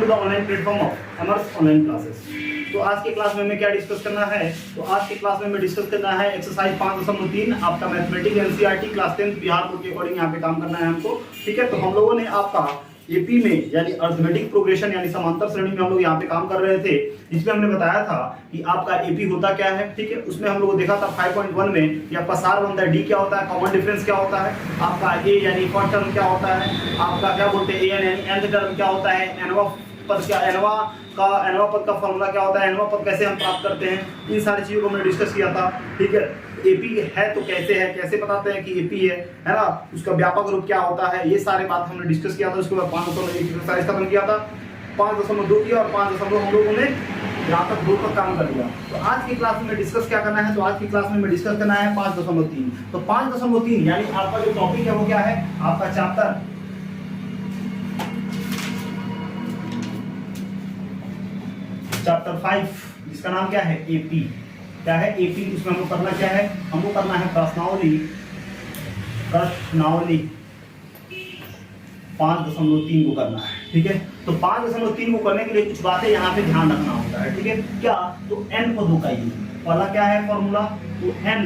To the online platform of अमर्स online classes. तो आज के क्लास में हमें क्या डिस्कस करना है, तो आज के क्लास में हमें डिस्कस करना है एक्सरसाइज 5.3 आपका mathematics NCERT class 10 Bihar board के अकॉर्डिंग यहाँ पे काम करना है हमको। ठीक है, तो हम लोगों ने आपका एपी में यानी अर्थमेटिक प्रोग्रेशन यानी समांतर श्रेणी में हम लोग यहाँ पे काम कर रहे थे, जिसमें हमने बताया था कि आपका एपी होता क्या है। ठीक है, उसमें हम लोग देखा था 5.1 में कि आपका सार बनता है डी क्या होता है, कॉमन डिफरेंस क्या होता है, आपका ए यानी फर्स्ट टर्म क्या होता है, आपका क्या बोलते हैं ए यानी nth टर्म क्या होता है, एनवा पद क्या, एनवा पद का फॉर्मूला क्या होता है, एनवा पद कैसे हम प्राप्त करते हैं, इन सारी चीजों को हमने डिस्कस किया था। ठीक है, एपी है तो कैसे है, कैसे बताते हैं कि एपी है ना, उसका व्यापक रूप क्या होता है, ये सारे बात हमने डिस्कस किया था। उसके बाद 5.1 एक्सरसाइज खत्म किया था, 5.2 किया और 5. हम लोगों ने यहाँ तक 2 तक काम कर लिया। तो आज की क्लास में डिस्कस क्या करना है, तो आज की क्लास में डिस्कस करना है 5.3। तो 5.3 यानी आपका जो टॉपिक है वो क्या है, आपका चैप्टर 5 जिसका नाम क्या है एपी। क्या है एपी, उसमें हमको करना क्या है, हमको करना है प्रश्नावली 5.3 को करना है। ठीक है, तो 5.3 को करने के लिए कुछ बातें यहाँ पे ध्यान रखना होता है। ठीक है, क्या, तो n पदों का योग, पहला क्या है फॉर्मूला, तो n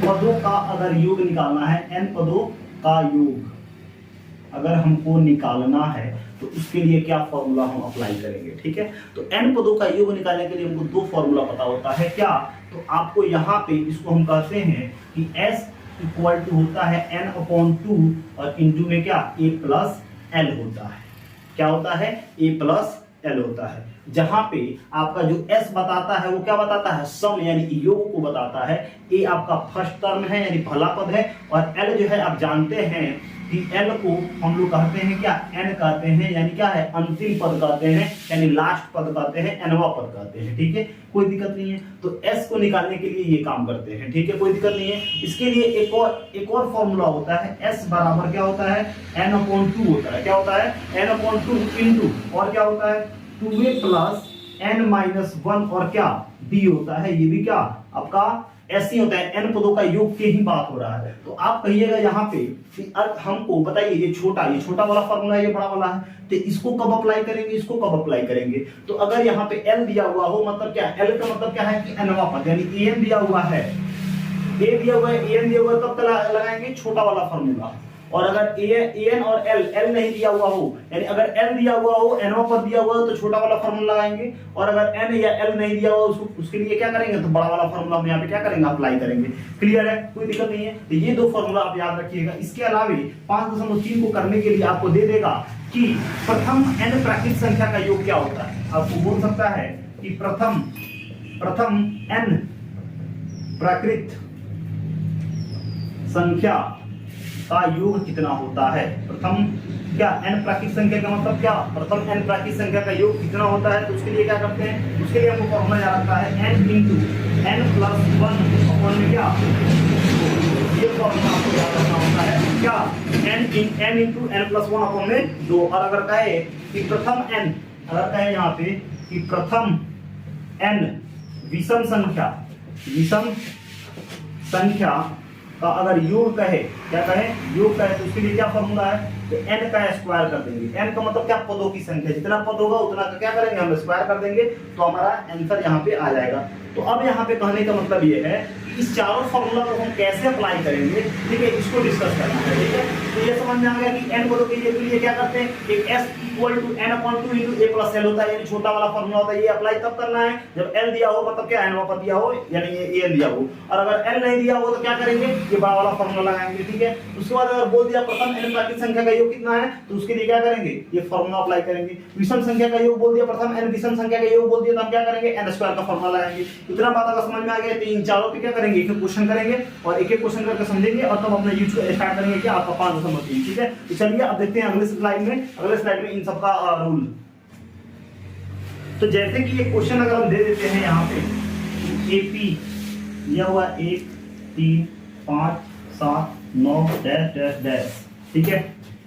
पदों का अगर योग निकालना है, n पदों का योग अगर हमको निकालना है तो उसके लिए क्या फॉर्मूला हम अप्लाई करेंगे। ठीक है, तो n पदों का योग निकालने के लिए हमको 2 फॉर्मूला पता होता है। क्या, तो आपको यहाँ पे इसको हम कहते हैं कि s इक्वल टू होता है n/2 और इंटू में क्या a प्लस l होता है। क्या होता है, a प्लस l होता है। जहां पे आपका जो s बताता है वो क्या बताता है, सम यानी योग को बताता है। a आपका फर्स्ट टर्म है यानी पहला पद है, और l जो है आप जानते हैं कि l को हम लोग कहते हैं क्या, n कहते हैं, यानी क्या है अंतिम पद कहते हैं, यानी लास्ट पद कहते हैं, nवा पद कहते हैं। ठीक है, कोई दिक्कत नहीं है। तो s को निकालने के लिए ये काम करते हैं। ठीक है, कोई दिक्कत नहीं है। इसके लिए एक और फॉर्मूला होता है, s बराबर क्या होता है, n/2 होता है। क्या होता है, n/2 इंटू और क्या होता है 2a प्लस n-1 और क्या b होता है। ये भी क्या आपका ऐसे होता है, n पदों का योग की ही बात हो रहा है। तो आप कहिएगा यहाँ पे कि हमको बताइए ये छोटा वाला फॉर्मूला है, ये बड़ा वाला है, तो इसको कब अप्लाई करेंगे, इसको कब अप्लाई करेंगे। तो अगर यहाँ पे l दिया हुआ हो, मतलब क्या, l का मतलब क्या है कि nवा पद यानी an दिया हुआ है, a दिया हुआ है, an दिया हुआ है, तब लगाएंगे छोटा वाला फॉर्मूला। और अगर an और l नहीं दिया हुआ हो, यानी अगर l दिया हुआ हो, nवा पद दिया हुआ हो, तो छोटा वाला फॉर्मूला लगाएंगे। और अगर n या l नहीं दिया हुआ उसके लिए क्या करेंगे, तो बड़ा वाला फॉर्मूला हम यहाँ पे क्या करेंगे, अप्लाई करेंगे। क्लियर है, कोई दिक्कत नहीं है। तो ये 2 फॉर्मूला आप याद रखिएगा। इसके अलावा 5.3 को करने के लिए आपको दे देगा कि प्रथम n प्राकृत संख्या का योग क्या होता है। आपको बोल सकता है कि प्रथम n प्राकृत संख्या का योग कितना होता है। प्रथम क्या, n प्राकृत संख्या का मतलब क्या, प्रथम n प्राकृत संख्या का योग कितना होता है। तो उसके लिए क्या करते हैं, उसके लिए हमको फॉर्मूला याद रखता है n इंटू n+1 अपॉन में क्या, ये फॉर्मूला आपको याद रखना होता है। क्या, n इंटू n+1 अपॉन में 2। और अगर कहे कि प्रथम n, अगर कहे यहाँ पे कि प्रथम n विषम संख्या का अगर योग कहे, क्या कहे, योग कहे, तो उसके लिए क्या फॉर्मूला है, तो n का स्क्वायर कर देंगे। n का मतलब क्या, पदों की संख्या, जितना पद होगा उतना का क्या करेंगे, हम स्क्वायर कर देंगे, तो हमारा आंसर यहाँ पे आ जाएगा। तो अब यहाँ पे कहने का मतलब ये है कि इस चारों फॉर्मूला को हम कैसे अप्लाई करेंगे। ठीक है, इसको डिस्कस करना है। ठीक है, तो ये समझ में आ गया कि n पदों के लिए क्या करते हैं, एक s equal to n/2 into a plus l होता है, यानी छोटा वाला फॉर्मूला होता है। ये अप्लाई तब करना है जब l दिया हो, मतलब क्या nवा पद दिया हो, यानी ये a दिया हो। और अगर l नहीं दिया हो तो क्या करेंगे, ये बड़ा वाला फॉर्मूला लगाएंगे। ठीक है, उसके बाद अगर बोल दिया प्रथम n प्राकृत संख्या का योग कितना है, तो उसके लिए क्या करेंगे, ये फॉर्मूला अप्लाई करेंगे। विषम संख्या का योग बोल दिया, प्रथम n विषम संख्या का योग बोल दिया, तो हम क्या करेंगे, n² का फॉर्मूला लगाएंगे। इतना बात अगर समझ में आ गया तो इन चारों पे क्या करेंगे, एक क्वेश्चन करेंगे और एक क्वेश्चन करके समझेंगे और तब अपना यूज स्टार्ट करेंगे कि आपका 5.3। ठीक है, तो चलिए अब देखते हैं अगले स्लाइड में इन सबका रूल। तो जैसे कि ये क्वेश्चन अगर हम दे देते हैं यहाँ पे एपी दिया हुआ 1 3 5 7 9 डैश डैश डैश। ठीक है,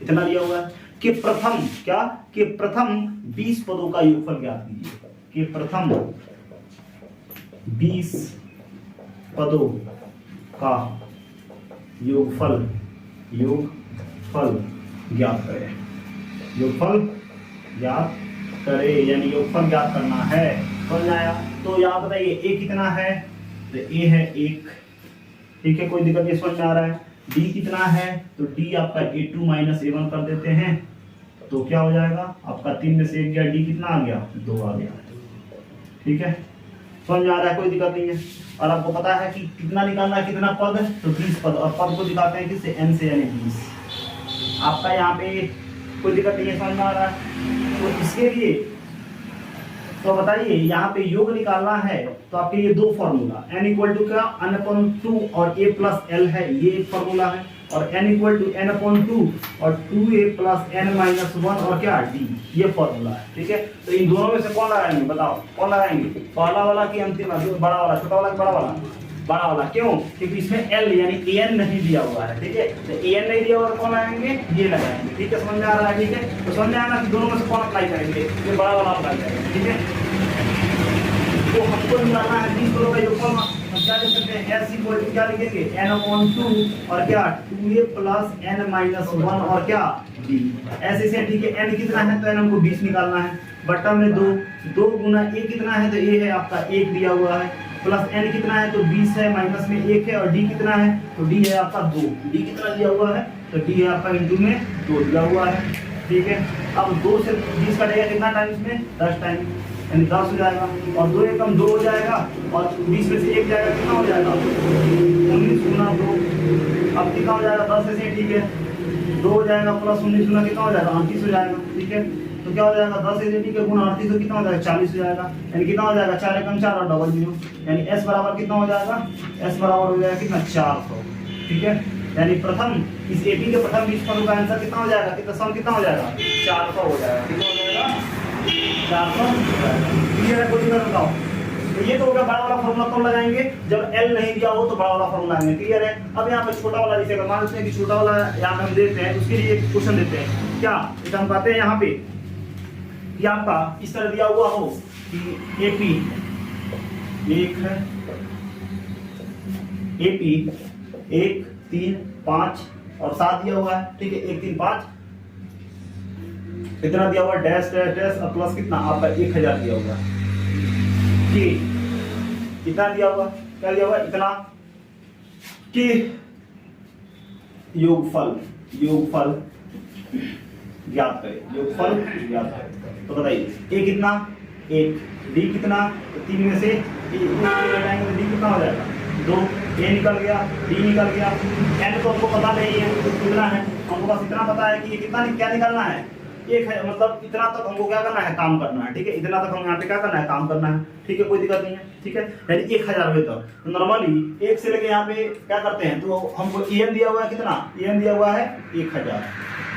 इतना दिया हुआ है कि प्रथम क्या, कि प्रथम 20 पदों का योगफल ज्ञात कीजिए। कि प्रथम 20 पदों का योगफल ज्ञात करें। योगफल ज्ञात करे, यानी योगफल ज्ञात करना है। समझ आया? तो यहाँ बताइए a कितना है, तो a है 1, ठीक है, कोई दिक्कत नहीं, समझ में आ रहा है। d कितना है, तो d आपका a2 माइनस a1 कर देते हैं, तो क्या हो जाएगा आपका 3 में से 1 गया, d कितना आ गया 2 आ गया, ठीक है, समझ में आ रहा है, कोई दिक्कत नहीं है। और आपको पता है कि कितना निकालना है, कितना पद, तो 20 पद, और पद को दिखाते हैं किससे, n से, यानी 20। आपका यहाँ पे कोई दिक्कत नहीं है, समझ में आ रहा है। तो इसके लिए तो बताइए यहाँ पे योग निकालना है, तो आपके लिए दो फॉर्मूला, n इक्वल टू क्या, n अपॉन 2 और a प्लस l है, ये एक फॉर्मूला है, और n equal to n upon 2 और 2a प्लस n माइनस 1 और क्या d, ये फॉर्मूला है, ठीक है। तो इन दोनों में से कौन लगाएंगे, बताओ कौन लगाएंगे, पहला वाला कि अंतिम वाला, बड़ा वाला, छोटा वाला, बड़ा वाला, बड़ा वाला, क्यों, क्योंकि इसमें l यानी an नहीं दिया हुआ है, ठीक है, तो an नहीं दिया हुआ तो कौन लगाएंगे, ये लगाएंगे, ठीक है, समझ में आ रहा है, ठीक है। तो समझ में आना कि दोनों में से कौन अप्लाई करेंगे, ये बड़ा वाला अप्लाई करेंगे, ठीक है। तो हमको निकालना है 20 पदों का योगफल, हम क्या लिख सकते हैं, s इक्वल टू क्या लिखेंगे, n अपॉन 2 और क्या 2a प्लस n माइनस 1 और क्या d, ऐसे से, ठीक है। n कितना है, तो n हमको 20 निकालना है, बट्टा में 2 गुना a कितना है, तो a है आपका 1 दिया हुआ है, प्लस n कितना है, तो 20 है, माइनस में 1 है, और d कितना है, तो d है आपका 2, d कितना दिया हुआ है, तो d है आपका इंटू में 2 दिया हुआ है, ठीक है। अब 2 से 20 कटेगा कितना टाइम्स में, 10 टाइम, यानी 10 हो जाएगा, और 2 एकम 2 हो जाएगा, और 20 में से 1 जाएगा, कितना हो जाएगा 19 गुना 2, अब कितना हो जाएगा 10 से, ठीक है, 2 हो जाएगा, प्लस 19 गुना कितना हो जाएगा 38 हो जाएगा, ठीक है। तो क्या हो जाएगा 10 से, ठीक है, गुना 38 तो कितना हो जाएगा 40 हो जाएगा, यानी कितना हो जाएगा 4 एकम 4 और डबल 0, यानी s बराबर कितना हो जाएगा, s बराबर हो जाएगा कितना 400, ठीक है। यानी प्रथम इस एपी के प्रथम 20 पदों का आंसर कितना हो जाएगा, कितना सम कितना हो जाएगा 400 हो जाएगा, कितना हो जाएगा 400, क्लियर है, कोई दिक्कत बताओ। तो ये तो होगा बड़ा वाला फॉर्मूला कब लगाएंगे, जब l नहीं दिया हो तो बड़ा वाला फॉर्मूला लगाएंगे, क्लियर है। अब यहाँ पे छोटा वाला, जैसे अगर मान लेते हैं कि छोटा वाला यहाँ पे हम देते हैं, उसके लिए एक क्वेश्चन देते हैं, क्या इसे हम कहते हैं यहाँ पे कि आपका इस तरह दिया हुआ हो कि एपी 1 है, एपी 1 3 5 और 7 दिया हुआ है, ठीक है, 1 3 5 इतना दिया हुआ, डैश डैश डैश और प्लस कितना आपका 1000 दिया हुआ, कि कितना दिया हुआ, क्या दिया हुआ, इतना कि योगफल ज्ञात करें, योगफल ज्ञात करें। तो बताइए a कितना 1, d कितना, तो 3 में से घटाएंगे तो d कितना हो जाएगा 2, a निकल गया, d निकल गया, n तो हमको पता नहीं है कितना है, हमको बस इतना पता है कि ये कितना क्या निकालना है, 1 है, मतलब इतना तक हमको क्या करना है, काम करना है, ठीक है, इतना तक हम यहाँ पे क्या करना है, काम करना है, ठीक है, कोई दिक्कत नहीं है, ठीक है, यानी 1000 रुपये तक। तो नॉर्मली 1 से लेके यहाँ पे क्या करते हैं, तो हमको en दिया हुआ है, कितना en दिया हुआ है 1000,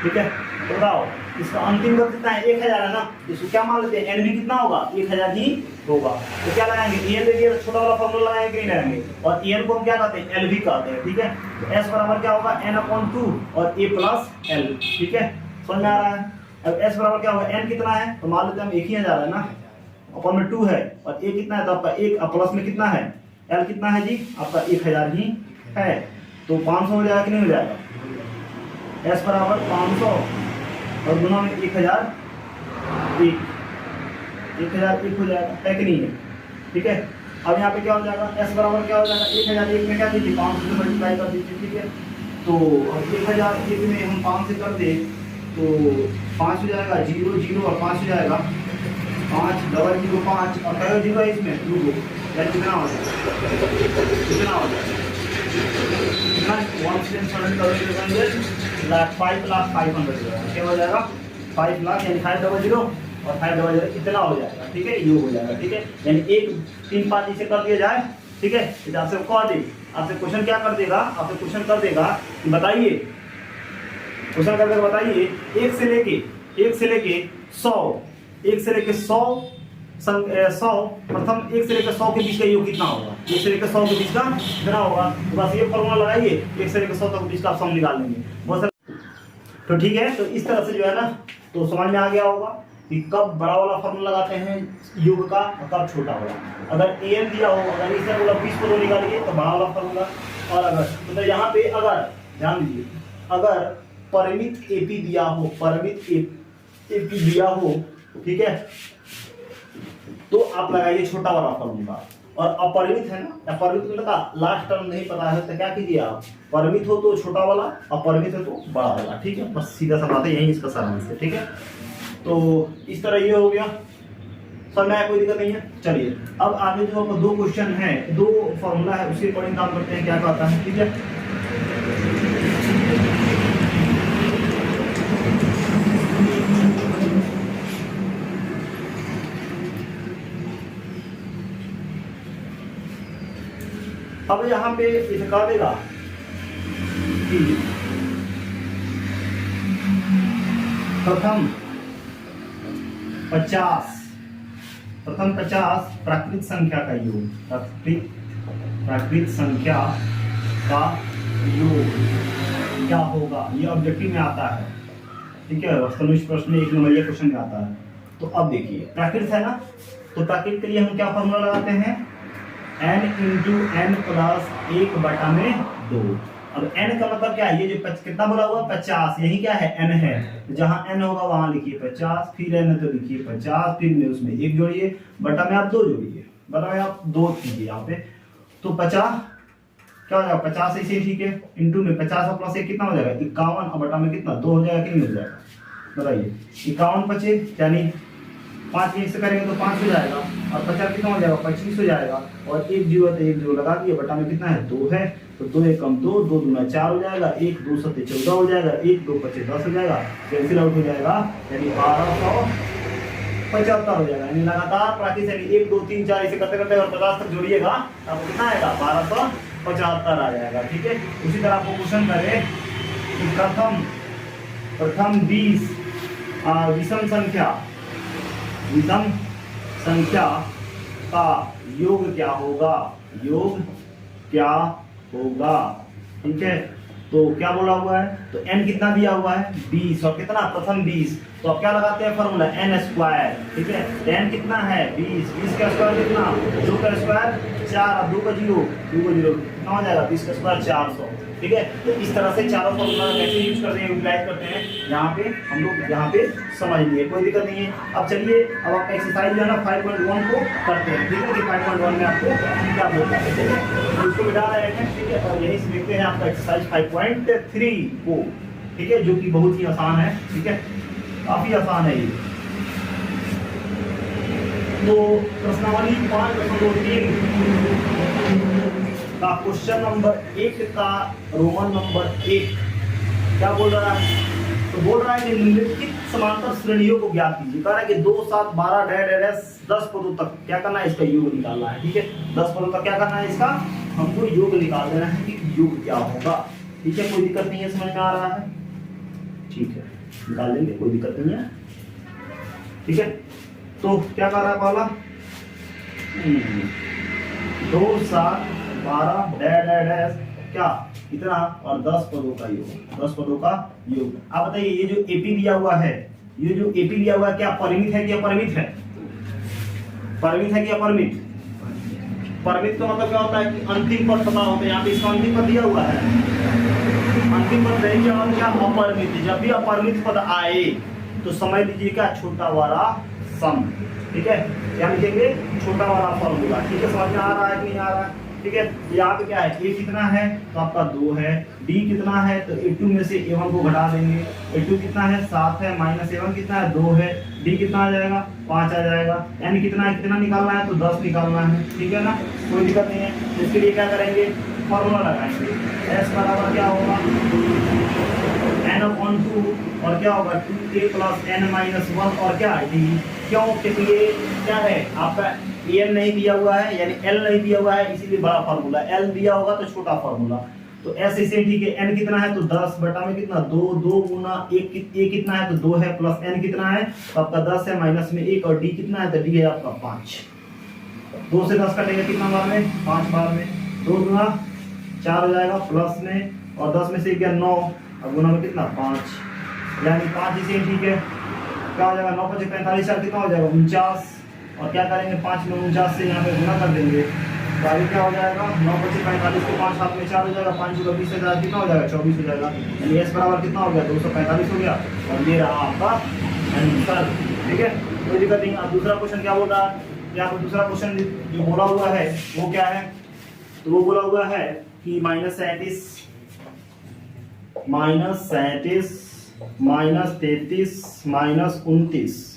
ठीक है। तो बताओ इसका अंतिम वर्ग कितना है, 1000 है ना, इसको क्या मान लेते हैं, n भी कितना होगा 1000 ही होगा, तो क्या लगाएंगे, en दे दिया तो छोटा वाला फॉर्मूला लगाएंगे, नहीं लगाएंगे, और en को हम क्या कहते हैं, l भी कहते हैं, ठीक है। तो s बराबर क्या होगा n अपॉन 2 और a प्लस l, ठीक है, समझ में आ रहा है। अब s बराबर क्या होगा, n कितना है, तो मान लेते हैं हम 1000 है ना, अपॉन में 2 है, और a कितना है, तो आपका 1 प्लस में कितना है, l कितना है जी आपका 1000 ही है, तो 500 हो जाएगा कि नहीं हो जाएगा, s बराबर 500 और गुना में 1000 1001 हो जाएगा, है कि नहीं है, ठीक है। अब यहाँ पे क्या हो जाएगा, s बराबर क्या हो जाएगा, 1001 में क्या दीजिए 500 से मल्टीप्लाई कर दीजिए, ठीक है। तो अब 1001 में हम 5 से कर दे तो 5 हो जाएगा, 0 0 और 5 हो जाएगा, 5 डबल 0 5 और क्या 0 है इसमें 2, यानी कितना हो जाएगा, कितना हो जाएगा, कितना 1,700,500 क्या हो जाएगा 5 लाख, यानी 500 और 500 इतना हो जाएगा, ठीक है, ये हो जाएगा, ठीक है। यानी 1 3 5 इसे कर दिया जाए, ठीक है। तो आपसे कह दे, आपसे क्वेश्चन क्या कर देगा, आपसे क्वेश्चन कर देगा कि बताइए, क्वेश्चन करके बताइए 1 से लेके 100 प्रथम 1 से लेकर 100 के बीच का योग कितना होगा, 1 से लेकर 100 के बीच का कितना होगा, तो बस ये फॉर्मूला लगाइए, 1 से लेकर 100 तक के बीच का आप सम निकाल लेंगे, बहुत सारा। तो ठीक है, तो इस तरह से जो है ना, तो समझ में आ गया होगा कि कब बड़ा वाला फॉर्मूला लगाते हैं योग का और कब छोटा वाला। अगर an दिया हो, अगर इसे बोला 20 को निकालिए तो बड़ा वाला फॉर्मूला, और अगर तो यहाँ पे अगर ध्यान दीजिए, अगर परिमित एपी दिया हो, परिमित एपी दिया हो ठीक है। तो आप लगाइए छोटा वाला फॉर्मूला। और अपरिमित है ना, अपरिमित का लास्ट टर्म नहीं पता है तो क्या कीजिए आप, परिमित हो तो छोटा वाला, अपरिमित हो तो बड़ा वाला, ठीक है। बस सीधा सा बात है, यही इसका सारांश है, ठीक है। तो इस तरह ये हो गया, समझ में आया, कोई दिक्कत नहीं है। चलिए अब आगे जो आपको दो क्वेश्चन है, दो फॉर्मूला है, उसके अकॉर्डिंग काम करते हैं, क्या कहता है, ठीक है। अब यहाँ पे दिखा देगा कि प्रथम 50 प्राकृत संख्या का योग, प्राकृत संख्या का योग क्या होगा, ये ऑब्जेक्टिव में आता है, ठीक है। वास्तविक प्रश्न में 1 नंबर क्वेश्चन में आता है। तो अब देखिए प्राकृत है ना, तो प्राकृत के लिए हम क्या फॉर्मूला लगाते हैं, n इंटू एन प्लस 1/2। अब n का मतलब क्या है, ये जो कितना बोला हुआ 50, यही क्या है n है, तो जहां n होगा वहां लिखिए 50, फिर n है तो लिखिए 50, फिर में उसमें 1 जोड़िए, बटा में आप 2 जोड़िए, बटा में आप 2 कीजिए यहाँ पे, तो 50 क्या हो जाएगा, 50 ऐसे ठीक है, इंटू में 50 और प्लस 1 कितना हो जाएगा 51, और बटा में कितना 2 हो जाएगा कि नहीं हो जाएगा, बताइए। 51 बचे, यानी 5 में से करेंगे तो 5 हो जाएगा, और 50 कितना हो जाएगा 25 हो जाएगा, और 1 जीरो तो 1 जीरो लगा दिए, बटा में कितना है 2 है, तो 2 एक कम 2, 2 दूना 4 हो जाएगा, 1 2 7 14 हो जाएगा, 1 2 5 10 हो जाएगा, कैंसिल आउट हो जाएगा, यानी 1275 हो जाएगा। यानी लगातार प्रैक्टिस, यानी 1 2 3 4 ऐसे करते करते और 50 तक जोड़िएगा, अब कितना आएगा 1275 आ जाएगा, ठीक है। उसी तरह आपको क्वेश्चन करें कि प्रथम 20 विषम संख्या का योग क्या होगा, ठीक है। तो क्या बोला हुआ है, तो n कितना दिया हुआ है 20, और कितना प्रथम 20, तो अब क्या लगाते हैं फॉर्मूला n स्क्वायर, ठीक है। तो n कितना है 20 का स्क्वायर कितना, 2 का स्क्वायर 4, और 2 का जीरो कितना हो जाएगा, 20 का स्क्वायर 400, ठीक है। तो इस तरह से चारों फॉर्मूला कैसे यूज करते हैं, यूटिलाइज करते हैं, यहाँ पे हम लोग यहाँ पे समझ लिए, कोई दिक्कत नहीं है। अब चलिए अब आपका एक्सरसाइज जो है ना 5.1 को करते हैं, ठीक है। कि 5.1 में आपको क्या बोलता है, ठीक है, तो इसको मिटा रहे हैं, ठीक है। और यही से देखते हैं आपका एक्सरसाइज 5.3 को, ठीक है, जो कि बहुत ही आसान है, ठीक है, काफी आसान है ये। तो प्रश्नावली 5.3 का क्वेश्चन नंबर 1 का रोमन नंबर 1 क्या बोल रहा है, तो बोल रहा है कि निम्नलिखित समांतर श्रेणियों को ज्ञात कीजिए। कह रहा है कि 2 7 12 10 पदों तक क्या करना है, इसका योग निकालना है, ठीक है। 10 पदों तक क्या करना है, इसका हमको योग निकाल देना है कि योग क्या होगा, ठीक है। कोई दिक्कत नहीं है, समझ में आ रहा है, ठीक है, निकाल लेंगे, कोई दिक्कत नहीं है, ठीक है। तो क्या कर रहा है पहला 2 7 12 क्या इतना, और 10 पदों का योग, 10 पदों का योग। आप बताइए ये जो एपी दिया हुआ है, ये जो एपी दिया हुआ है क्या परिमित है कि अपरिमित है, परिमित है कि अपरिमित, परिमित का मतलब क्या होता है कि अंतिम पद पता होता है, यहाँ पे इसका अंतिम पद दिया हुआ है, अंतिम पद नहीं क्या क्या अपरिमित। जब भी अपरिमित पद आए तो समझ लीजिएगा छोटा वाला सम, ठीक है, क्या लिखेंगे छोटा वाला फॉर्मूला, ठीक है। समझ में आ रहा है कि नहीं आ रहा है, ठीक है। यहाँ पे क्या है, a कितना है तो आपका 2 है, d कितना है तो a2 में से a1 को घटा देंगे, a2 कितना है 7 है, माइनस a1 कितना है 2 है, d कितना आ जाएगा 5 आ जाएगा, n कितना है, कितना निकालना है तो 10 निकालना है, ठीक है ना, कोई दिक्कत नहीं है। इसके लिए क्या करेंगे, फॉर्मूला लगाएंगे, s बराबर क्या होगा n/2, और क्या होगा 2a + n-1, और क्या d, क्यों, क्योंकि ये क्या है आपका n नहीं दिया हुआ है, यानी l नहीं दिया हुआ है, इसीलिए बड़ा फार्मूला, l दिया होगा तो छोटा फार्मूला। तो s इसे ठीक है, n कितना है तो 10 बटा में कितना 2, 2 गुना 1 कितना है तो 2 है, प्लस n कितना है तो आपका 10 है, माइनस में 1, और d कितना है तो d है आपका 5। 2 से 10 कटेगा कितना बार में, 5 बार में, 2 गुना 4 हो जाएगा, प्लस में और 10 में से 1 गया 9, और गुना में कितना 5, यानी 5 इसे ठीक है, क्या हो जाएगा 9 5 45, कितना हो जाएगा 49, और क्या करेंगे 5 में 49 से यहाँ पे गुना कर देंगे, तो आगे क्या हो जाएगा 9 5 45 को 5 7 में 4 हो जाएगा, 5 को 20 से ज़्यादा कितना हो जाएगा 24 हो जाएगा, यानी s बराबर कितना हो गया 245 हो गया, और ये रहा आपका आंसर। ठीक है, कोई दिक्कत नहीं। अब दूसरा क्वेश्चन क्या बोल रहा है, यहाँ पर दूसरा क्वेश्चन जो बोला हुआ है वो क्या है, तो वो बोला हुआ है कि -37 -33 -29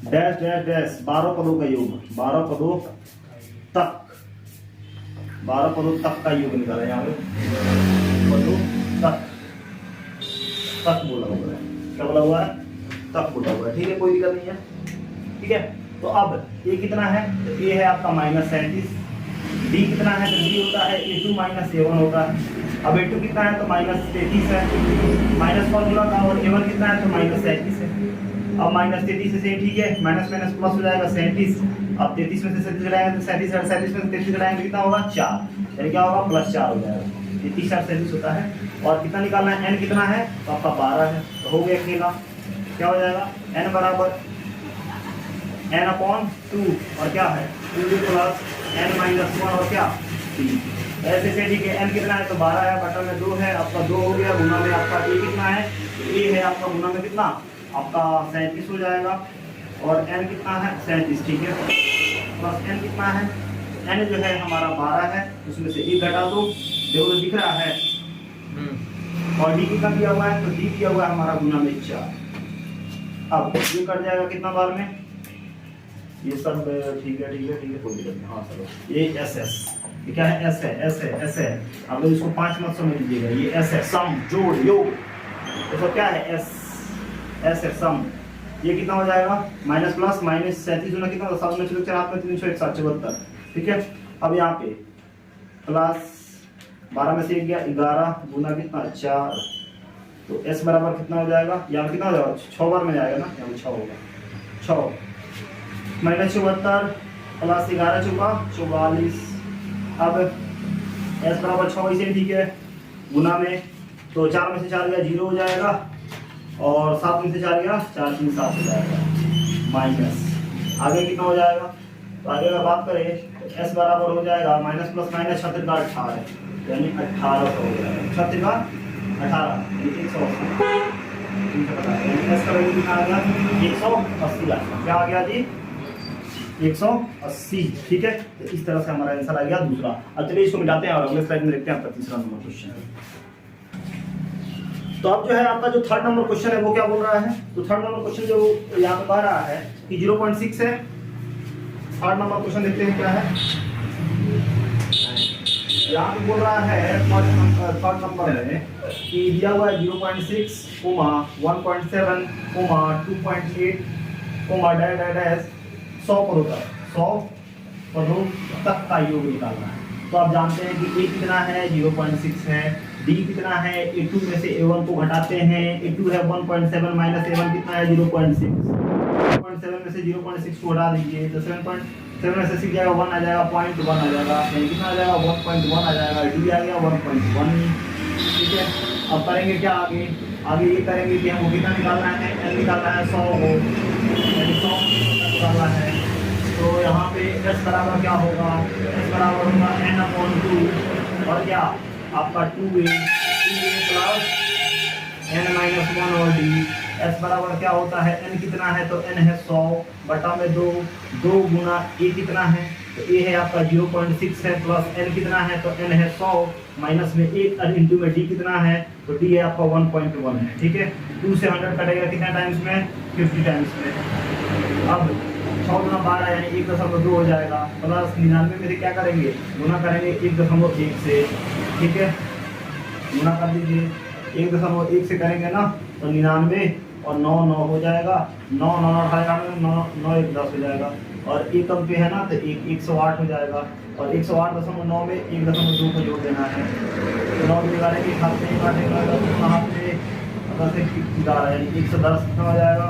डैश डैश डैश 12 पदों का योग, 12 पदों तक, 12 पदों तक का योग निकाला यहाँ पे, पदों तक, तक बोला हुआ है, क्या बोला हुआ है, तक बोला हुआ है। ठीक है, कोई दिक्कत नहीं है। ठीक है, तो अब ये कितना है, तो ये है आपका -37, डी कितना है, तो डी होता है A2 - A1 होता है। अब A2 कितना है, तो -33 है, माइनस फॉर्मूला था, और A1 कितना है, तो -37 है। अब -33 से ठीक है, माइनस माइनस प्लस हो जाएगा 37। अब 33 में से 37 घटाएंगे तो 37 है, 37 में से 33 घटाएंगे कितना होगा, 4, यानी क्या होगा, +4 हो जाएगा। 33 4 37 होता है। और कितना निकालना है, n कितना है, तो आपका 12 है, तो हो गया अकेला, क्या हो जाएगा, n बराबर n/2, और क्या है 2 + n-1 और क्या 3। ऐसे से ठीक है, n कितना है, तो 12 है, बटा में 2 है, आपका 2 हो गया, गुना में आपका a कितना है, a है आपका, गुना में कितना आपका 37 हो जाएगा, और n कितना है 37, ठीक है, प्लस n कितना है, n जो है हमारा 12 है, उसमें से 1 घटा दो, देखो तो दिख रहा है, और d कितना दिया हुआ है, तो d दिया हुआ है हमारा गुना में 4। अब ये कट जाएगा कितना बार में, ये सब ठीक है ठीक है ठीक है, कोई दिक्कत नहीं। हाँ चलो, ये SS, ये क्या है, S है, S है, S है, आप लोग इसको 5 मत समझ लीजिएगा, ये S है, सम जोड़ योग, तो सब क्या है, S है सम। ये कितना हो जाएगा, माइनस प्लस माइनस 37 गुना कितना, 7 में चलो 4 हाथ में 3 1 7 74, ठीक है। अब यहाँ पे प्लस 12 में से 1 गया 11 गुना कितना 4, तो S बराबर कितना हो जाएगा, यहाँ कितना हो जाएगा, 6 बार में जाएगा ना, यहाँ 6 होगा, 6 -74 प्लस 11 चौका 44। अब S बराबर 6 इसे ठीक है, गुना में, तो 4 में से 4 गया 0 हो जाएगा, और 7 में से 4 गया 4 3 7 हो जाएगा, माइनस आगे कितना हो जाएगा, तो आगे अगर बात करें तो S बराबर हो जाएगा माइनस प्लस माइनस 36 का 18, यानी 1800 हो जाएगा, 36 का 18 S का वैल्यू कितना आ गया, 180 आ गया, क्या आ गया जी, 180, ठीक है। तो इस तरह से हमारा आंसर आ गया दूसरा। अब चलिए इसको मिटाते हैं और अगले स्लाइड में देखते हैं आपका तीसरा नंबर क्वेश्चन। तो अब जो है आपका जो थर्ड नंबर क्वेश्चन है वो क्या बोल रहा है, तो थर्ड नंबर क्वेश्चन जो यहाँ पे कह रहा है कि 0.6 है। थर्ड नंबर क्वेश्चन देखते हैं क्या है, यहाँ पे बोल रहा है थर्ड नंबर है कि दिया हुआ है 0.6, 1.7, 2.8, डैश 100 पदों तक, 100 पदों तक का योग निकालना है। तो आप जानते हैं कि A कितना है, 0.6 है, D कितना है, A2 में से A1 को घटाते हैं, A2 है 1.7 माइनस A1 कितना है 0.6, 0.7 में से 0.6 को हटा दीजिए तो 7.7 में से 6 जाएगा 1 आ जाएगा, 0.1 आ जाएगा, यानी कितना आ जाएगा 1.1 आ जाएगा, D आ गया 1.1, ठीक है। अब करेंगे क्या आगे, आगे ये करेंगे कि हमको कितना निकालना है, N निकालना है 100 को, यानी 100 निकालना है। तो यहाँ पे S बराबर क्या होगा, S बराबर होगा N/2, और क्या आपका 2A प्लस N-1 और D। S बराबर क्या होता है, N कितना है, तो N है 100 बटा में 2, 2 गुना A कितना है, तो A है आपका 0.6 है, प्लस N कितना है, तो N है 100 माइनस में 1 और इंटू में D कितना है, तो D है आपका 1.1 है, ठीक है। 2 से 100 कटेगा कितना टाइम्स में, 50 टाइम्स में। अब 6 गुना 12 यानी 1.2 हो जाएगा, प्लस 99 में से क्या करेंगे, गुना करेंगे 1.1 से, ठीक है, गुना कर दीजिए 1.1 से करेंगे ना, तो 99 और 9 9 हो जाएगा, 9 9 9 9 1 10 हो जाएगा, और एक अंक पे है ना तो 108 हो जाएगा, और 108.9 में 1.2 को जोड़ देना है, तो 9 की जगह एक हाथ में काटेगा, 10 हाथ में 10 यानी 110 कितना हो जाएगा,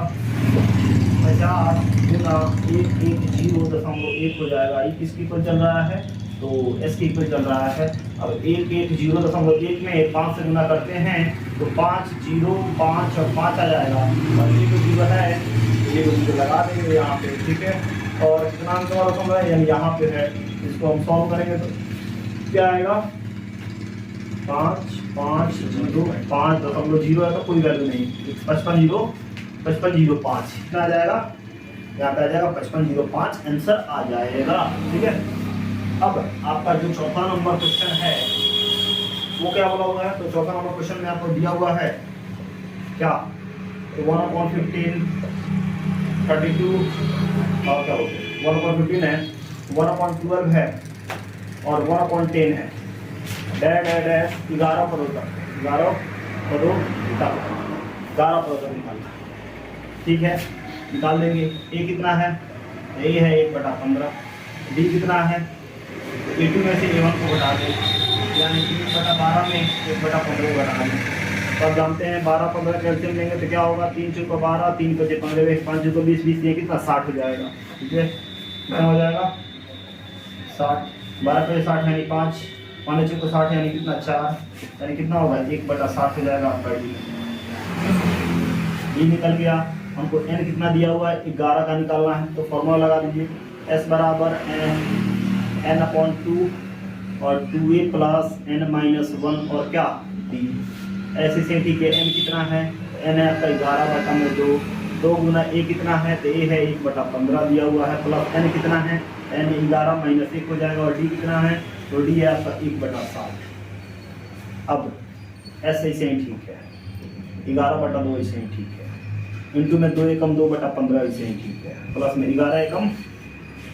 50 गुना 110.1 हो जाएगा। ये किसकी इक्वल चल रहा है, तो S की इक्वल चल रहा है। अब 110.1 में 5 से गुना करते हैं तो 5 0 5 और 5 आ जाएगा, और ये जो 0 है ये तो 0 लगा देंगे यहाँ पे, ठीक है। और कितना अंक वाला रकम है, यानी यहाँ पे है, इसको हम सॉल्व करेंगे तो क्या आएगा, 5.5 है तो कोई वैल्यू नहीं, 5505 कितना आ जाएगा, यहाँ पे आ जाएगा 5505 आंसर आ जाएगा। ठीक है, अब आपका जो चौथा नंबर क्वेश्चन है वो क्या बोला हुआ है, तो चौथा नंबर क्वेश्चन में आपको दिया हुआ है क्या, 1/15 32 और क्या होता है 1/15 है, 1/12 है और 1/10 है, डैश 11 पदों तक, 11 पदों तक 11 पदों तक निकालना। ठीक है, निकाल देंगे। ए कितना है, ए है 1/15, डी कितना है, A2 में से A1 को घटा दें, यानी 3/12 में 1/15 घटा दें। तो आप जानते हैं 12-15 कैल्शियम लेंगे तो क्या होगा, 3 × 12, 3 × 15, 5 × 20, 20 ये कितना 60 हो जाएगा। ठीक है, कितना हो जाएगा 60, 12 × 60 यानी 5, 5 × 60 यानी कितना 4, यानी कितना होगा 1/60 हो जाएगा आपका डी। डी निकल गया। हमको n कितना दिया हुआ है 11 का निकालना है, तो फॉर्मूला लगा दीजिए, S बराबर n/2 और 2a + n-1 और क्या d। ऐसे से ठीक है, n कितना है, n है आपका 11/2, 2 गुना a कितना है, तो a है 1/15 दिया हुआ है, प्लस n कितना है, n 11 - 1 हो जाएगा, और d कितना है, तो d है आपका 1/60। अब ऐसे ही ठीक है, 11/2 ऐसे ही ठीक है, इंटू में 2 एकम 2/15 ऐसे ही ठीक है, प्लस में 11 एकम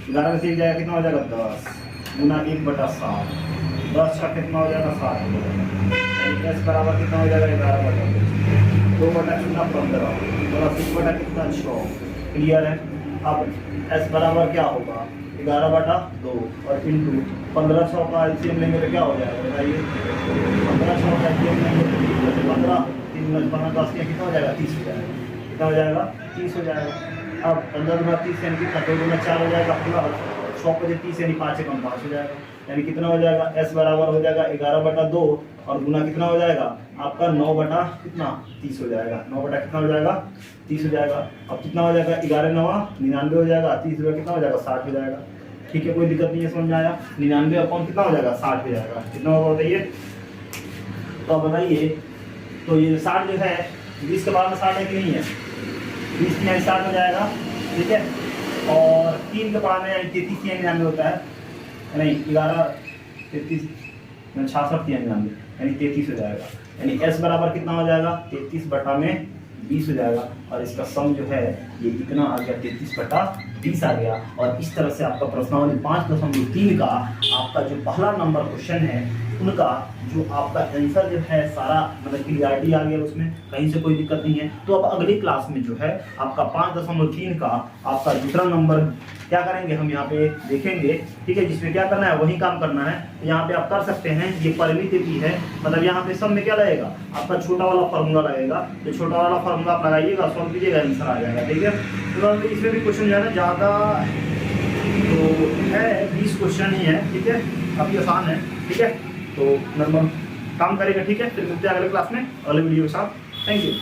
11 में से 1 जाएगा, कितना हो जाएगा 10 गुना 1/60, 10 का कितना हो जाएगा 60 हो जाएगा, S बराबर कितना हो जाएगा 11/2, 2/15 प्लस 1 कितना 6। क्लियर है। अब S बराबर क्या होगा 11/2 और इंटू 1500 का एलसीएम लेंगे तो क्या हो जाएगा बताइए, 1500 का एलसीएम लेंगे तो 15 3 × 15 10 कितना हो जाएगा 30 हो जाएगा, कितना हो जाएगा 30 हो जाएगा। अब 15 × 30 यानी कितना 2 × 4 हो जाएगा, प्लस 100 × 30 यानी 5 × 5 हो जाएगा, यानी कितना हो जाएगा S बराबर हो जाएगा 11/2 और गुना कितना हो जाएगा आपका 9/30 हो जाएगा, 9 कितना हो जाएगा 30 हो जाएगा। अब कितना हो जाएगा 11×9 99 हो जाएगा, 30 कितना हो जाएगा 60 हो जाएगा। ठीक है, कोई दिक्कत नहीं है, समझ में आया। 99 कितना हो जाएगा 60 हो जाएगा, कितना होगा बताइए। तो अब बताइए, तो ये 60 जो है 20 के बाद में 60 है कि नहीं है, 20 में 60 हो जाएगा। ठीक है, और 3 के बाद में 33 99 होता है, नहीं 11 33 66 99 यानी 33 हो जाएगा, यानी S बराबर कितना हो जाएगा 33/20 हो जाएगा, और इसका सम जो है ये कितना आ गया 33/20 आ गया। और इस तरह से आपका प्रश्नावली 5.3 का आपका जो पहला नंबर क्वेश्चन है उनका जो आपका आंसर जो है सारा मतलब क्लियरिटी आ गया, उसमें कहीं से कोई दिक्कत नहीं है। तो अब अगली क्लास में जो है आपका 5.3 का आपका दूसरा नंबर क्या करेंगे हम यहाँ पे देखेंगे। ठीक है, जिसमें क्या करना है वही काम करना है। तो यहाँ पे आप कर सकते हैं, ये परिमिति भी है, मतलब यहाँ पे सब में क्या लगेगा आपका छोटा वाला फार्मूला लगेगा, तो छोटा वाला फार्मूला आप लगाइएगा, सॉल्व कीजिएगा, आंसर आ जाएगा। ठीक है, तो इसमें भी क्वेश्चन जो है ना ज़्यादा तो है 20 क्वेश्चन ही है। ठीक है, काफ़ी आसान है। ठीक है, तो नंबर काम करेगा। ठीक है, फिर मिलते हैं अगले क्लास में अगले वीडियो के साथ। Thank you.